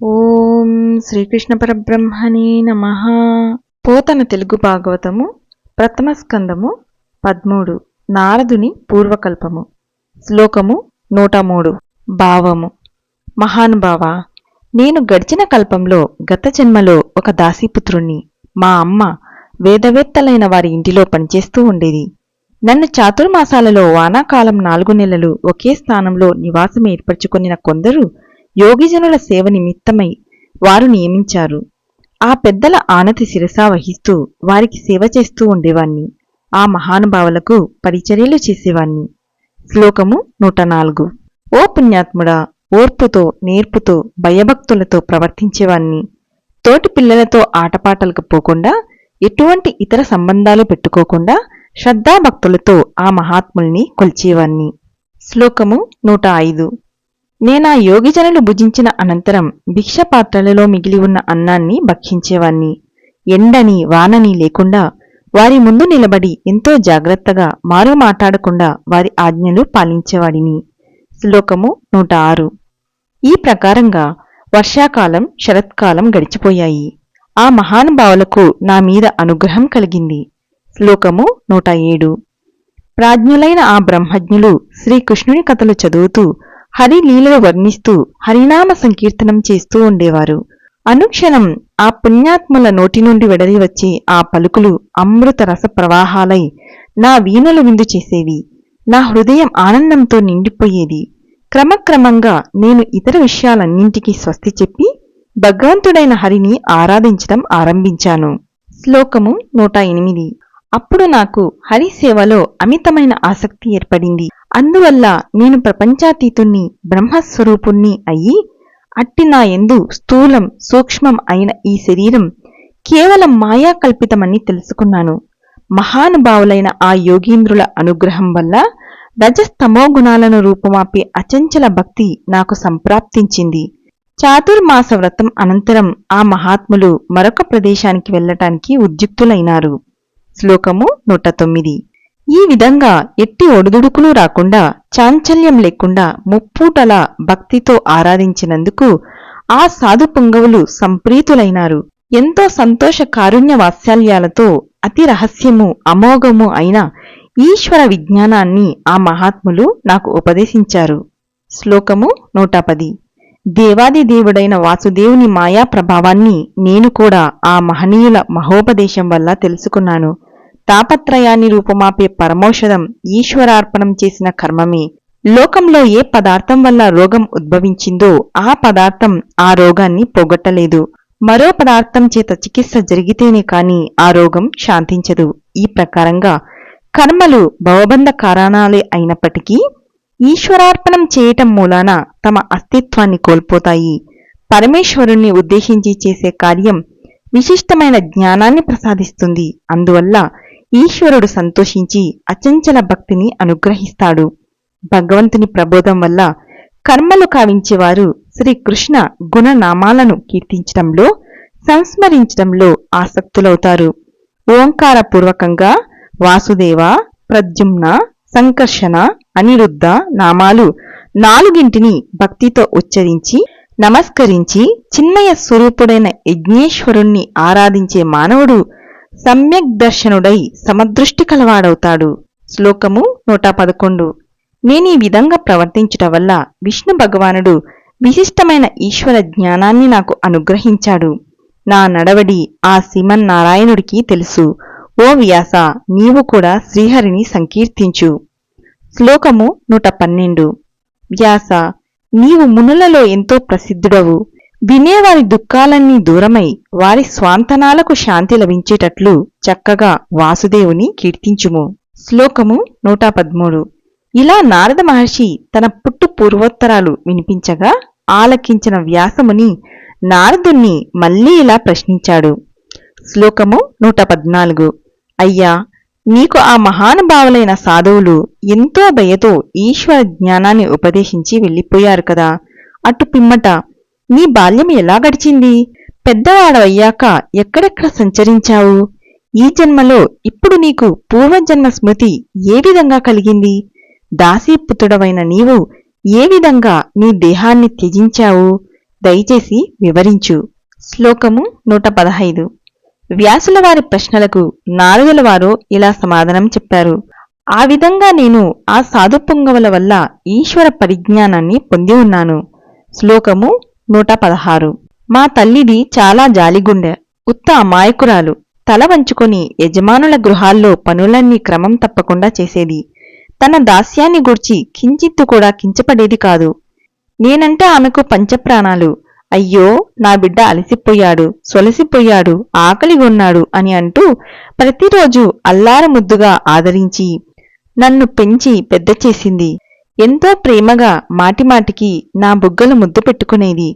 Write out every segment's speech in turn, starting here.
ఓం శ్రీకృష్ణ పరబ్రహ్మణే నమః. పోతన తెలుగు భాగవతము ప్రథమ స్కందము 13. నారదుని పూర్వకల్పము. శ్లోకము 103. భావము. మహానుభావ, నేను గడిచిన కల్పంలో గత జన్మలో ఒక దాసీపుత్రుణ్ణి. మా అమ్మ వేదవేత్తలైన వారి ఇంటిలో పనిచేస్తూ ఉండేది. నన్ను చాతుర్మాసాలలో వానాకాలం 4 నెలలు ఒకే స్థానంలో నివాసం ఏర్పరచుకొనిన కొందరు యోగిజనుల సేవ నిమిత్తమై వారు నియమించారు. ఆ పెద్దల ఆనతి శిరసా వహిస్తూ వారికి సేవ చేస్తూ ఉండేవాణ్ణి. ఆ మహానుభావులకు పరిచర్యలు చేసేవాణ్ణి. శ్లోకము 104. ఓ పుణ్యాత్ముడా, ఓర్పుతో నేర్పుతో భయభక్తులతో ప్రవర్తించేవాణ్ణి. తోటి పిల్లలతో ఆటపాటలకు పోకుండా, ఎటువంటి ఇతర సంబంధాలు పెట్టుకోకుండా శ్రద్ధాభక్తులతో ఆ మహాత్ముల్ని కొల్చేవాణ్ణి. శ్లోకము 105. నేనా యోగిజనులు భుజించిన అనంతరం భిక్షపాత్రలలో మిగిలి ఉన్న అన్నాన్ని భక్షించేవాణ్ణి. ఎండని వానని లేకుండా వారి ముందు నిలబడి ఎంతో జాగ్రత్తగా మారు మాట్లాడకుండా వారి ఆజ్ఞలు పాలించేవాడిని. శ్లోకము 106. ఈ ప్రకారంగా వర్షాకాలం శరత్కాలం గడిచిపోయాయి. ఆ మహానుభావులకు నా మీద అనుగ్రహం కలిగింది. శ్లోకము 107. ప్రాజ్ఞులైన ఆ బ్రహ్మజ్ఞులు శ్రీకృష్ణుని కథలు చదువుతూ హరిలీలలు వర్ణిస్తూ హరినామ సంకీర్తనం చేస్తూ ఉండేవారు. అనుక్షణం ఆ పుణ్యాత్ముల నోటి నుండి వెడలి వచ్చే ఆ పలుకులు అమృత రస ప్రవాహాలై నా వీణులు విందు చేసేవి. నా హృదయం ఆనందంతో నిండిపోయేది. క్రమక్రమంగా నేను ఇతర విషయాలన్నింటికీ స్వస్తి చెప్పి భగవంతుడైన హరిని ఆరాధించడం ఆరంభించాను. శ్లోకము 108. అప్పుడు నాకు హరి సేవలో అమితమైన ఆసక్తి ఏర్పడింది. అందువల్ల నేను ప్రపంచాతీతుణ్ణి బ్రహ్మస్వరూపుణ్ణి అయ్యి, అట్టి నా యందు స్థూలం సూక్ష్మం అయిన ఈ శరీరం కేవలం మాయాకల్పితమని తెలుసుకున్నాను. మహానుభావులైన ఆ యోగీంద్రుల అనుగ్రహం వల్ల రజస్తమో గుణాలను రూపుమాపే అచంచల భక్తి నాకు సంప్రాప్తించింది. చాతుర్మాస వ్రతం అనంతరం ఆ మహాత్ములు మరొక ప్రదేశానికి వెళ్లటానికి ఉద్యుక్తులైనారు. శ్లోకము 109. ఈ విధంగా ఎట్టి ఒడిదుడుకులు రాకుండా, చాంచల్యం లేకుండా ముప్పూటలా భక్తితో ఆరాధించినందుకు ఆ సాధు పుంగవులు సంప్రీతులైనారు. ఎంతో సంతోష కారుణ్య వాత్సల్యాలతో అతి రహస్యము అమోఘము అయిన ఈశ్వర విజ్ఞానాన్ని ఆ మహాత్ములు నాకు ఉపదేశించారు. శ్లోకము 110. దేవాదిదేవుడైన వాసుదేవుని మాయా ప్రభావాన్ని నేను కూడా ఆ మహనీయుల మహోపదేశం వల్ల తెలుసుకున్నాను. తాపత్రయాన్ని రూపమాపే పరమౌషధం ఈశ్వరార్పణం చేసిన కర్మమే. లోకంలో ఏ పదార్థం వల్ల రోగం ఉద్భవించిందో ఆ పదార్థం ఆ రోగాన్ని పోగొట్టలేదు. మరో పదార్థం చేత చికిత్స జరిగితేనే కాని ఆ రోగం శాంతించదు. ఈ ప్రకారంగా కర్మలు భవబంధ కారణాలే అయినప్పటికీ ఈశ్వరార్పణం చేయటం మూలాన తమ అస్తిత్వాన్ని కోల్పోతాయి. పరమేశ్వరుణ్ణి ఉద్దేశించి చేసే కార్యం విశిష్టమైన జ్ఞానాన్ని ప్రసాదిస్తుంది. అందువల్ల ఈశ్వరుడు సంతోషించి అచంచల భక్తిని అనుగ్రహిస్తాడు. భగవంతుని ప్రబోధం వల్ల కర్మలు కావించేవారు శ్రీకృష్ణ గుణనామాలను కీర్తించడంలో, సంస్మరించడంలో ఆసక్తులవుతారు. ఓంకారపూర్వకంగా వాసుదేవ, ప్రద్యుమ్న, సంకర్షణ, అనిరుద్ధ నామాలు 4 భక్తితో ఉచ్చరించి నమస్కరించి చిన్మయ స్వరూపుడైన యజ్ఞేశ్వరుణ్ణి ఆరాధించే మానవుడు సమ్యక్ దర్శనుడై సమదృష్టి కలవాడవుతాడు. శ్లోకము 111. నేనీ విధంగా ప్రవర్తించుట వల్ల విష్ణు భగవానుడు విశిష్టమైన ఈశ్వర జ్ఞానాన్ని నాకు అనుగ్రహించాడు. నా నడవడి ఆ శ్రీమన్నారాయణుడికి తెలుసు. ఓ వ్యాస, నీవు కూడా శ్రీహరిని సంకీర్తించు. శ్లోకము 112. వ్యాస, నీవు మునులలో ఎంతో ప్రసిద్ధుడవు. వినేవారి దుఃఖాలన్నీ దూరమై వారి స్వాంతనాలకు శాంతి లభించేటట్లు చక్కగా వాసుదేవుని కీర్తించుము. శ్లోకము 113. ఇలా నారద మహర్షి తన పుట్టు పూర్వోత్తరాలు వినిపించగా ఆలకించిన వ్యాసముని నారదుణ్ణి మళ్లీ ఇలా ప్రశ్నించాడు. శ్లోకము 114. అయ్యా, నీకు ఆ మహానుభావులైన సాధువులు ఎంతో దయతో ఈశ్వర జ్ఞానాన్ని ఉపదేశించి వెళ్ళిపోయారు కదా. అటు పిమ్మట నీ బాల్యం ఎలా గడిచింది? పెద్దవాడవయ్యాక ఎక్కడెక్కడ సంచరించావు? ఈ జన్మలో ఇప్పుడు నీకు పూర్వజన్మ స్మృతి ఏ విధంగా కలిగింది? దాసీపుత్రుడవైన నీవు ఏ విధంగా నీ దేహాన్ని త్యజించావు? దయచేసి వివరించు. శ్లోకము 115. వ్యాసుల వారి ప్రశ్నలకు నారదుల వారు ఇలా సమాధానం చెప్పారు. ఆ విధంగా నేను ఆ సాధుపుంగవుల వల్ల ఈశ్వర పరిజ్ఞానాన్ని పొంది ఉన్నాను. శ్లోకము 116. మా తల్లిది చాలా జాలిగుండె. ఉత్త అమాయకురాలు. తల వంచుకొని యజమానుల గృహాల్లో పనులన్నీ క్రమం తప్పకుండా చేసేది. తన దాస్యాన్ని గూర్చి కించిత్తు కూడా కించపడేది కాదు. నేనంటే ఆమెకు పంచప్రాణాలు. అయ్యో, నా బిడ్డ అలసిపోయాడు, సొలసిపోయాడు, ఆకలిగొన్నాడు అని అంటూ ప్రతిరోజు అల్లారముద్దుగా ఆదరించి నన్ను పెంచి పెద్ద చేసింది. ఎంతో ప్రేమగా మాటిమాటికి నా బుగ్గలు ముద్దు పెట్టుకునేది,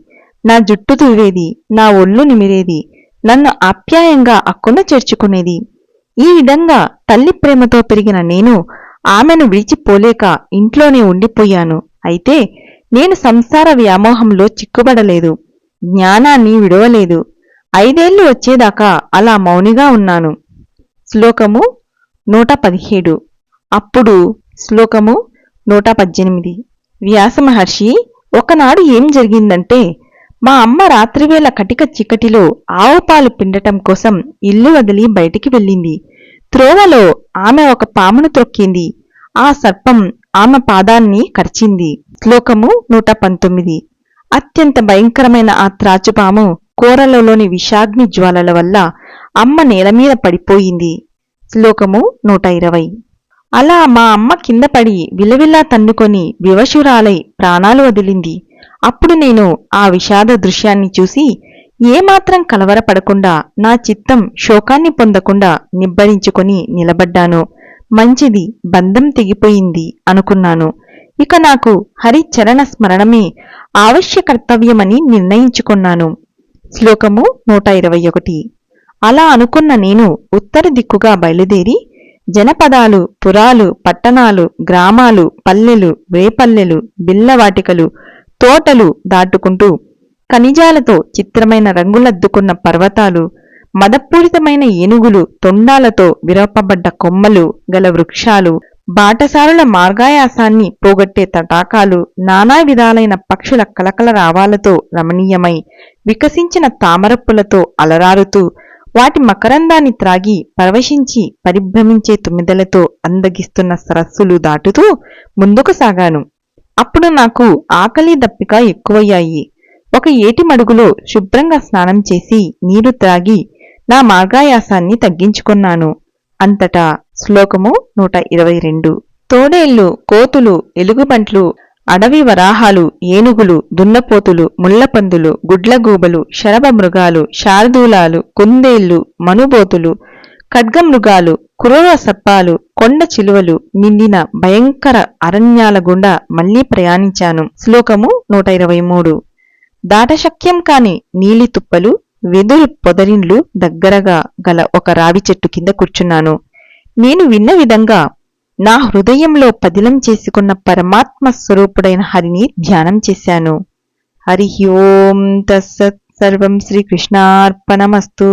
నా జుట్టు దువ్వేది, నా ఒళ్ళు నిమిరేది, నన్ను ఆప్యాయంగా అక్కున చేర్చుకునేది. ఈ విధంగా తల్లి ప్రేమతో పెరిగిన నేను ఆమెను విడిచిపోలేక ఇంట్లోనే ఉండిపోయాను. అయితే నేను సంసార వ్యామోహంలో చిక్కుబడలేదు, జ్ఞానాన్ని విడవలేదు. 5 ఏళ్లు వచ్చేదాకా అలా మౌనిగా ఉన్నాను. శ్లోకము 117. అప్పుడు శ్లోకము 118. వ్యాసమహర్షి, ఒకనాడు ఏం జరిగిందంటే, మా అమ్మ రాత్రివేళ కటిక చీకటిలో ఆవు పాలు పిండటం కోసం ఇల్లు వదిలి బయటికి వెళ్ళింది. త్రోవలో ఆమె ఒక పామును త్రొక్కింది. ఆ సర్పం ఆమె పాదాన్ని కరిచింది. శ్లోకము 119. అత్యంత భయంకరమైన ఆ త్రాచుపాము కూరలలోని విషాగ్ని జ్వాలల వల్ల అమ్మ నేలమీద పడిపోయింది. శ్లోకము 120. అలా మా అమ్మ కింద పడి విలవిల్లా తన్నుకొని వివశురాలై ప్రాణాలు వదిలింది. అప్పుడు నేను ఆ విషాద దృశ్యాన్ని చూసి ఏమాత్రం కలవరపడకుండా, నా చిత్తం శోకాన్ని పొందకుండా నిబ్బరించుకొని నిలబడ్డాను. మంచిది, బంధం తెగిపోయింది అనుకున్నాను. ఇక నాకు హరిచరణ స్మరణమే ఆవశ్య కర్తవ్యమని నిర్ణయించుకున్నాను. శ్లోకము 121. అలా అనుకున్న నేను ఉత్తర దిక్కుగా బయలుదేరి జనపదాలు, పురాలు, పట్టణాలు, గ్రామాలు, పల్లెలు, రేపల్లెలు, బిల్లవాటికలు, తోటలు దాటుకుంటూ ఖనిజాలతో చిత్రమైన రంగులద్దుకున్న పర్వతాలు, మదపూరితమైన ఏనుగులు, తొండాలతో విరపబడ్డ కొమ్మలు గల వృక్షాలు, బాటసారుల మార్గాయాసాన్ని పోగొట్టే తటాకాలు, నానా విధాలైన పక్షుల కలకల రావాలతో రమణీయమై వికసించిన తామరప్పులతో అలరారుతూ వాటి మకరందాన్ని త్రాగి పరవశించి పరిభ్రమించే తుమ్మిదలతో అందగిస్తున్న సరస్సులు దాటుతూ ముందుకు సాగాను. అప్పుడు నాకు ఆకలి దప్పిక ఎక్కువయ్యాయి. ఒక ఏటి మడుగులో శుభ్రంగా స్నానం చేసి నీరు త్రాగి నా మార్గాయాసాన్ని తగ్గించుకున్నాను. అంతటా శ్లోకము 122. తోడేళ్లు, కోతులు, ఎలుగుబంట్లు, అడవి వరాహాలు, ఏనుగులు, దున్నపోతులు, ముళ్లపందులు, గుడ్లగూబలు, శరభ మృగాలు, శార్దూలాలు, కుందేళ్లు, మనుబోతులు, ఖడ్గమృగాలు, క్రూర సర్పాలు, కొండ చిలువలు నిండిన భయంకర అరణ్యాల గుండా మళ్లీ ప్రయాణించాను. శ్లోకము 123. దాటశక్యం కాని నీలి తుప్పలు, వెదురు పొదరిండ్లు దగ్గరగా గల ఒక రావి చెట్టు కింద కూర్చున్నాను. నేను విన్న విధంగా నా హృదయంలో పదిలం చేసుకున్న పరమాత్మ స్వరూపుడైన హరిని ధ్యానం చేశాను. హరి ఓం తస్సత్. సర్వం శ్రీకృష్ణార్పణమస్తు.